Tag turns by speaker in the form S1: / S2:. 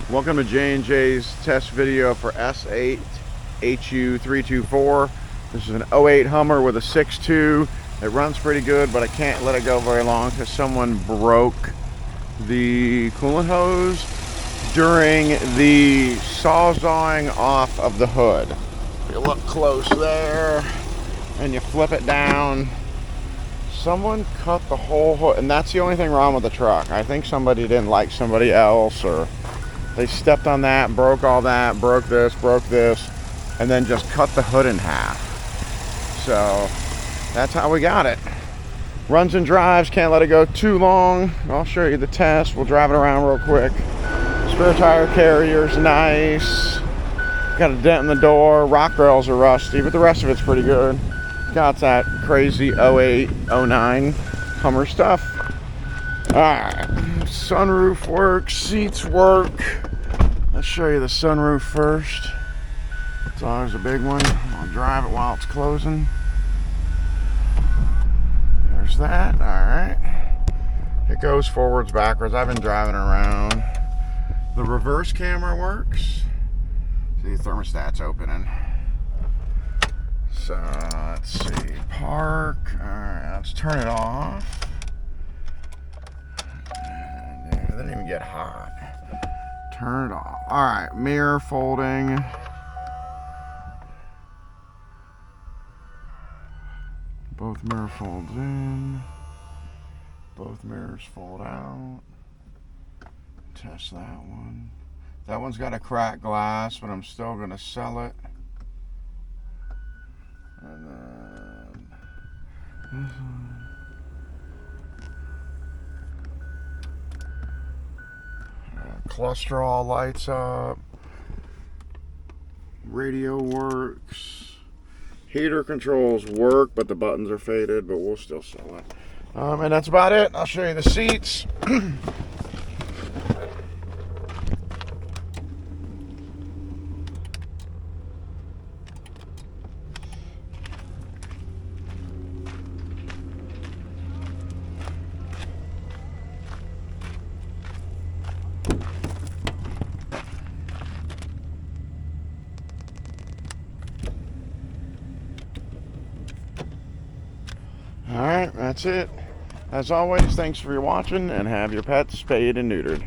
S1: Welcome to J&J's test video for S8 HU324. This is an '08 Hummer with a 6.2. It runs pretty good, but I can't let it go very long because someone broke the coolant hose during the sawzawing off of the hood. You look close there and you flip it down. Someone cut the whole hood, and that's the only thing wrong with the truck. I think somebody didn't like somebody else, or they stepped on that, broke all that, broke this, and then just cut the hood in half. So that's how we got it. Runs and drives, can't let it go too long. I'll show you the test. We'll drive it around real quick. Spare tire carrier's nice. Got a dent in the door. Rock rails are rusty, but the rest of it's pretty good. Got that crazy '08, '09 Hummer stuff. Alright, sunroof works, seats work. Let's show you the sunroof first. It's always a big one. I'll drive it while it's closing. There's that. Alright. It goes forwards, backwards. I've been driving around. The reverse camera works. See, the thermostat's opening. So, let's see. Park. Alright, let's turn it off. And it didn't even get hot. Turn it off. Alright, mirror folding. Both mirror folds in. Both mirrors fold out. Test that one. That one's got a cracked glass, but I'm still going to sell it. And then this one. Cluster all lights up. Radio works. Heater controls work, but the buttons are faded, but we'll still sell it. And that's about it. I'll show you the seats. Alright, that's it. As always, thanks for watching, and have your pets spayed and neutered.